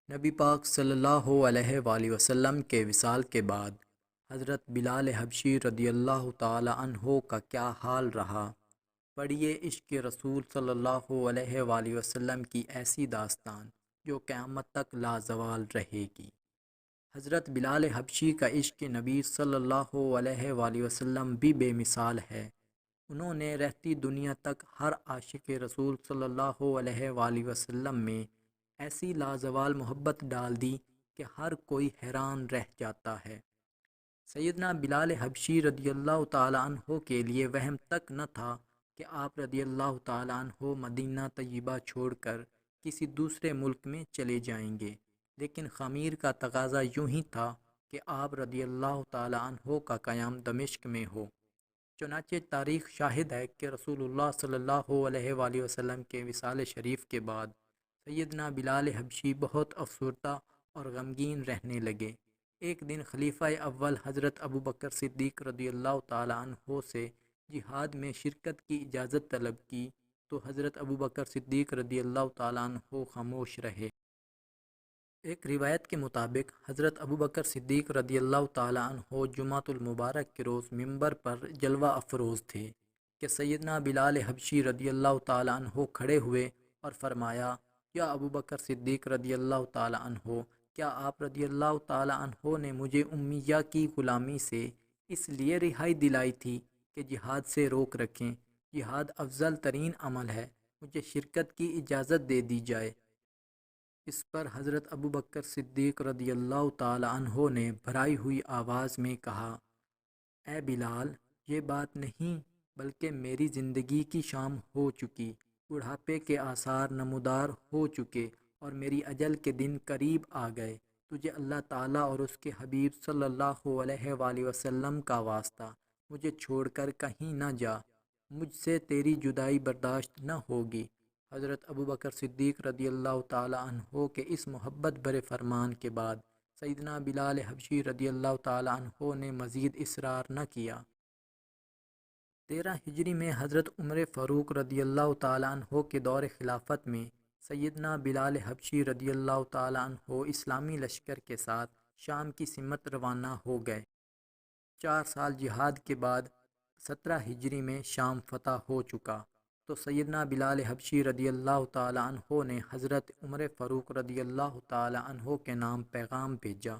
نبی پاک صلی اللہ علیہ وآلہ وسلم کے وصال کے بعد حضرت بلال حبشی رضی اللہ تعالی عنہ کا کیا حال رہا؟ پڑھیے عشق رسول صلی اللہ علیہ وآلہ وسلم کی ایسی داستان جو قیامت تک لازوال رہے گی۔ حضرت بلال حبشی کا عشق نبی صلی اللہ علیہ وآلہ وسلم بھی بے مثال ہے۔ انہوں نے رہتی دنیا تک ہر عاشق رسول صلی اللہ علیہ وآلہ وسلم میں ایسی لازوال محبت ڈال دی کہ ہر کوئی حیران رہ جاتا ہے۔ سیدنا بلال حبشی رضی اللہ تعالیٰ عنہ کے لیے وہم تک نہ تھا کہ آپ رضی اللہ تعالیٰ عنہ مدینہ طیبہ چھوڑ کر کسی دوسرے ملک میں چلے جائیں گے، لیکن خمیر کا تقاضا یوں ہی تھا کہ آپ رضی اللہ تعالیٰ عنہ کا قیام دمشق میں ہو۔ چنانچہ تاریخ شاہد ہے کہ رسول اللہ صلی اللہ علیہ وآلہ وسلم کے وصال شریف کے بعد سیدنا بلال حبشی بہت افسردہ اور غمگین رہنے لگے۔ ایک دن خلیفہ اول حضرت ابوبکر صدیق رضی اللہ تعالیٰ عنہ سے جہاد میں شرکت کی اجازت طلب کی تو حضرت ابوبکر صدیق رضی اللہ تعالیٰ عنہ خاموش رہے۔ ایک روایت کے مطابق حضرت ابوبکر صدیق رضی اللہ تعالیٰ عنہ جمعۃ المبارک کے روز منبر پر جلوہ افروز تھے کہ سیدنا بلال حبشی رضی اللہ تعالیٰ عنہ کھڑے ہوئے اور فرمایا، یا ابوبکر صدیق رضی اللہ تعالیٰ عنہ، کیا آپ رضی اللہ تعالیٰ عنہ نے مجھے امیہ کی غلامی سے اس لیے رہائی دلائی تھی کہ جہاد سے روک رکھیں؟ جہاد افضل ترین عمل ہے، مجھے شرکت کی اجازت دے دی جائے۔ اس پر حضرت ابوبکر صدیق رضی اللہ تعالیٰ عنہ نے بھرائی ہوئی آواز میں کہا، اے بلال، یہ بات نہیں بلکہ میری زندگی کی شام ہو چکی، بڑھاپے کے آثار نمودار ہو چکے اور میری اجل کے دن قریب آ گئے۔ تجھے اللہ تعالیٰ اور اس کے حبیب صلی اللہ علیہ وآلہ وسلم کا واسطہ، مجھے چھوڑ کر کہیں نہ جا، مجھ سے تیری جدائی برداشت نہ ہوگی۔ حضرت ابوبکر صدیق رضی اللہ تعالیٰ عنہ کے اس محبت بھرے فرمان کے بعد سیدنا بلال حبشی رضی اللہ تعالیٰ عنہ نے مزید اصرار نہ کیا۔ 13 ہجری میں حضرت عمر فاروق رضی اللہ تعالیٰ عنہ کے دور خلافت میں سیدنا بلال حبشی رضی اللہ تعالیٰ عنہ اسلامی لشکر کے ساتھ شام کی سمت روانہ ہو گئے۔ 4 سال جہاد کے بعد 17 ہجری میں شام فتح ہو چکا تو سیدنا بلال حبشی رضی اللہ تعالیٰ عنہ نے حضرت عمر فاروق رضی اللہ تعالیٰ عنہ کے نام پیغام بھیجا،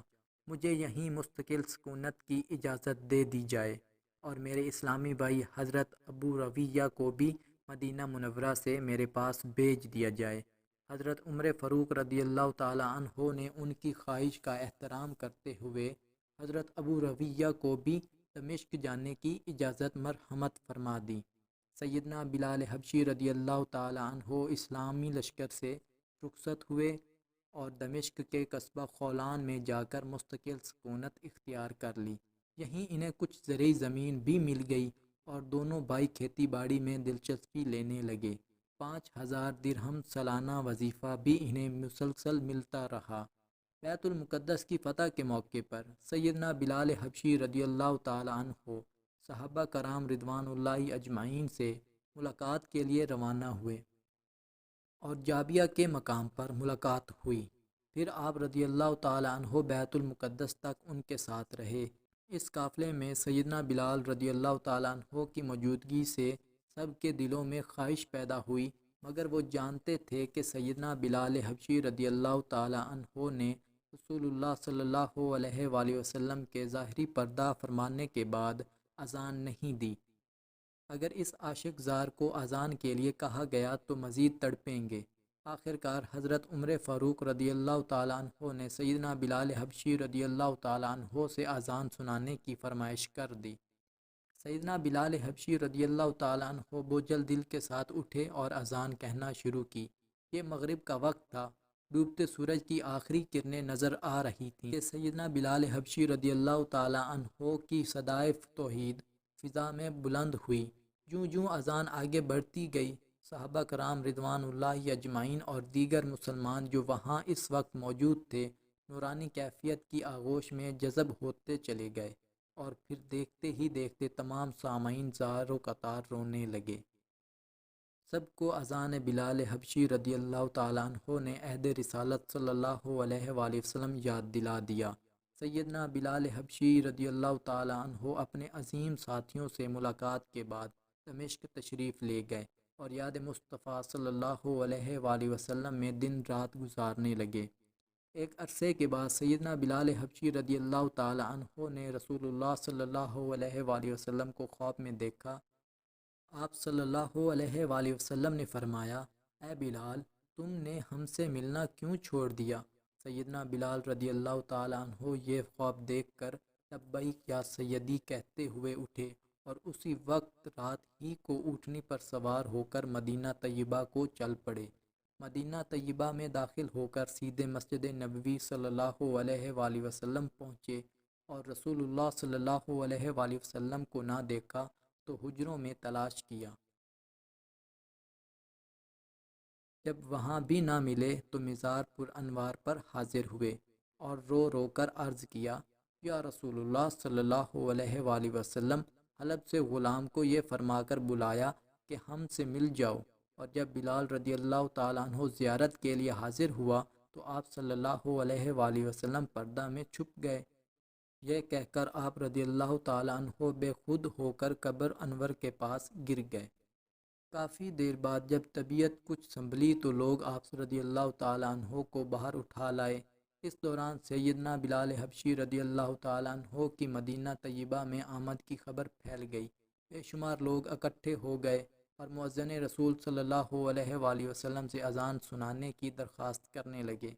مجھے یہیں مستقل سکونت کی اجازت دے دی جائے اور میرے اسلامی بھائی حضرت ابو رویہ کو بھی مدینہ منورہ سے میرے پاس بھیج دیا جائے۔ حضرت عمر فاروق رضی اللہ تعالیٰ عنہ نے ان کی خواہش کا احترام کرتے ہوئے حضرت ابو رویہ کو بھی دمشق جانے کی اجازت مرحمت فرما دی۔ سیدنا بلال حبشی رضی اللہ تعالیٰ عنہ اسلامی لشکر سے رخصت ہوئے اور دمشق کے قصبہ خولان میں جا کر مستقل سکونت اختیار کر لی۔ یہیں انہیں کچھ زرعی زمین بھی مل گئی اور دونوں بھائی کھیتی باڑی میں دلچسپی لینے لگے۔ 5000 درہم سالانہ وظیفہ بھی انہیں مسلسل ملتا رہا۔ بیت المقدس کی فتح کے موقع پر سیدنا بلال حبشی رضی اللہ تعالیٰ عنہ صحابہ کرام رضوان اللہ اجمعین سے ملاقات کے لیے روانہ ہوئے اور جابیہ کے مقام پر ملاقات ہوئی۔ پھر آپ رضی اللہ تعالیٰ عنہ بیت المقدس تک ان کے ساتھ رہے۔ اس قافلے میں سیدنا بلال رضی اللہ تعالیٰ عنہ کی موجودگی سے سب کے دلوں میں خواہش پیدا ہوئی، مگر وہ جانتے تھے کہ سیدنا بلال حبشی رضی اللہ تعالیٰ عنہ نے رسول اللہ صلی اللہ علیہ وآلہ وسلم کے ظاہری پردہ فرمانے کے بعد اذان نہیں دی۔ اگر اس عاشق زار کو اذان کے لیے کہا گیا تو مزید تڑپیں گے۔ آخرکار حضرت عمر فاروق رضی اللہ تعالیٰ عنہ نے سیدنا بلال حبشی رضی اللہ تعالیٰ عنہ سے اذان سنانے کی فرمائش کر دی۔ سیدنا بلال حبشی رضی اللہ تعالیٰ عنہ بوجھل دل کے ساتھ اٹھے اور اذان کہنا شروع کی۔ یہ مغرب کا وقت تھا، ڈوبتے سورج کی آخری کرنیں نظر آ رہی تھیں کہ سیدنا بلال حبشی رضی اللہ تعالیٰ عنہ کی صدائے توحید فضا میں بلند ہوئی۔ جوں جوں اذان آگے بڑھتی گئی، صحابہ کرام رضوان اللہ اجمعین اور دیگر مسلمان جو وہاں اس وقت موجود تھے نورانی کیفیت کی آغوش میں جذب ہوتے چلے گئے اور پھر دیکھتے ہی دیکھتے تمام سامعین زار و قطار رونے لگے۔ سب کو اذان بلال حبشی رضی اللہ تعالیٰ عنہ نے عہد رسالت صلی اللہ علیہ وآلہ وسلم یاد دلا دیا۔ سیدنا بلال حبشی رضی اللہ تعالیٰ عنہ اپنے عظیم ساتھیوں سے ملاقات کے بعد دمشق تشریف لے گئے اور یاد مصطفیٰ صلی اللہ علیہ وآلہ وسلم میں دن رات گزارنے لگے۔ ایک عرصے کے بعد سیدنا بلال حبشی رضی اللہ تعالیٰ عنہ نے رسول اللہ صلی اللہ علیہ وآلہ وسلم کو خواب میں دیکھا۔ آپ صلی اللہ علیہ وآلہ وسلم نے فرمایا، اے بلال، تم نے ہم سے ملنا کیوں چھوڑ دیا؟ سیدنا بلال رضی اللہ تعالیٰ عنہ یہ خواب دیکھ کر لبیک یا سیدی کہتے ہوئے اٹھے اور اسی وقت رات ہی کو اونٹنی پر سوار ہو کر مدینہ طیبہ کو چل پڑے۔ مدینہ طیبہ میں داخل ہو کر سیدھے مسجد نبوی صلی اللہ علیہ وآلہ وسلم پہنچے اور رسول اللہ صلی اللہ علیہ وآلہ وسلم کو نہ دیکھا تو حجروں میں تلاش کیا۔ جب وہاں بھی نہ ملے تو مزار پر انوار پر حاضر ہوئے اور رو رو کر عرض کیا، یا رسول اللہ صلی اللہ علیہ وآلہ وسلم، حلب سے غلام کو یہ فرما کر بلایا کہ ہم سے مل جاؤ۔ اور جب بلال رضی اللہ تعالیٰ عنہ زیارت کے لیے حاضر ہوا تو آپ صلی اللہ علیہ وآلہ وسلم پردہ میں چھپ گئے۔ یہ کہہ کر آپ رضی اللہ تعالیٰ عنہ بے خود ہو کر قبر انور کے پاس گر گئے۔ کافی دیر بعد جب طبیعت کچھ سنبھلی تو لوگ آپ رضی اللہ تعالیٰ عنہ کو باہر اٹھا لائے۔ اس دوران سیدنا بلال حبشی رضی اللہ تعالیٰ عنہ کی مدینہ طیبہ میں آمد کی خبر پھیل گئی۔ بے شمار لوگ اکٹھے ہو گئے اور مؤذن رسول صلی اللہ علیہ وآلہ وسلم سے اذان سنانے کی درخواست کرنے لگے۔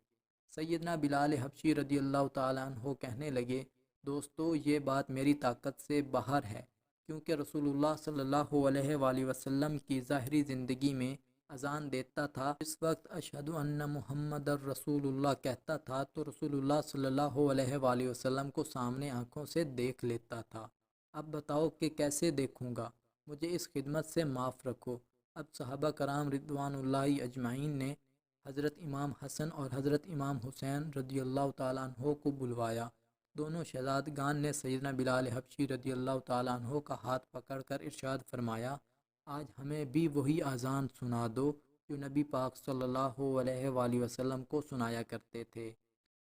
سیدنا بلال حبشی رضی اللہ تعالیٰ عنہ کہنے لگے، دوستو، یہ بات میری طاقت سے باہر ہے، کیونکہ رسول اللہ صلی اللہ علیہ وآلہ وسلم کی ظاہری زندگی میں اذان دیتا تھا، اس وقت اشہد ان محمد الرسول اللہ کہتا تھا تو رسول اللہ صلی اللہ علیہ وآلہ وسلم کو سامنے آنکھوں سے دیکھ لیتا تھا۔ اب بتاؤ کہ کیسے دیکھوں گا؟ مجھے اس خدمت سے معاف رکھو۔ اب صحابہ کرام رضوان اللہ اجمعین نے حضرت امام حسن اور حضرت امام حسین رضی اللہ تعالیٰ عنہ کو بلوایا۔ دونوں شہزادگان نے سیدنا بلال حبشی رضی اللہ تعالیٰ عنہ کا ہاتھ پکڑ کر ارشاد فرمایا، آج ہمیں بھی وہی اذان سنا دو جو نبی پاک صلی اللہ علیہ وآلہ وسلم کو سنایا کرتے تھے۔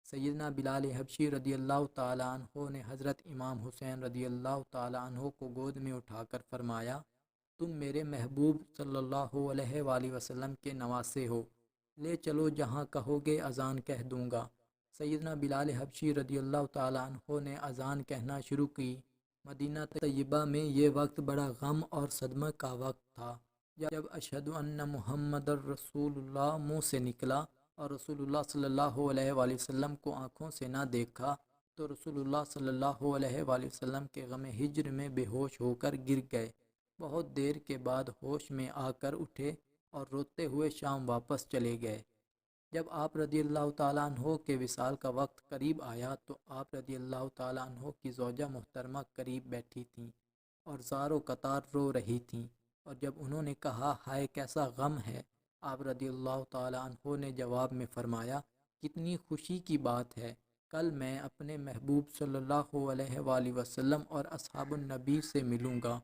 سیدنا بلال حبشی رضی اللہ تعالیٰ عنہ نے حضرت امام حسین رضی اللہ تعالیٰ عنہ کو گود میں اٹھا کر فرمایا، تم میرے محبوب صلی اللہ علیہ وآلہ وسلم کے نواسے ہو، لے چلو جہاں کہو گے اذان کہہ دوں گا۔ سیدنا بلال حبشی رضی اللہ تعالیٰ عنہ نے اذان کہنا شروع کی۔ مدینہ طیبہ میں یہ وقت بڑا غم اور صدمہ کا وقت تھا۔ جب اشہد ان محمد الرسول اللہ منہ سے نکلا اور رسول اللہ صلی اللہ علیہ وآلہ وسلم کو آنکھوں سے نہ دیکھا تو رسول اللہ صلی اللہ علیہ وآلہ وسلم کے غم ہجر میں بے ہوش ہو کر گر گئے۔ بہت دیر کے بعد ہوش میں آ کر اٹھے اور روتے ہوئے شام واپس چلے گئے۔ جب آپ رضی اللہ تعالیٰ عنہ کے وصال کا وقت قریب آیا تو آپ رضی اللہ تعالیٰ عنہ کی زوجہ محترمہ قریب بیٹھی تھیں اور زار و قطار رو رہی تھیں، اور جب انہوں نے کہا، ہائے کیسا غم ہے، آپ رضی اللہ تعالیٰ عنہ نے جواب میں فرمایا، کتنی خوشی کی بات ہے، کل میں اپنے محبوب صلی اللہ علیہ وآلہ وسلم اور اصحاب النبی سے ملوں گا۔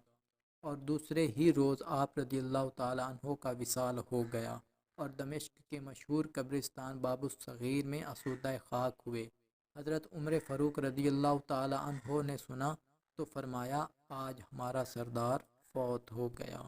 اور دوسرے ہی روز آپ رضی اللہ تعالیٰ عنہ کا وصال ہو گیا اور دمشق کے مشہور قبرستان باب الصغیر میں آسودہ خاک ہوئے۔ حضرت عمر فاروق رضی اللہ تعالیٰ عنہ نے سنا تو فرمایا، آج ہمارا سردار فوت ہو گیا۔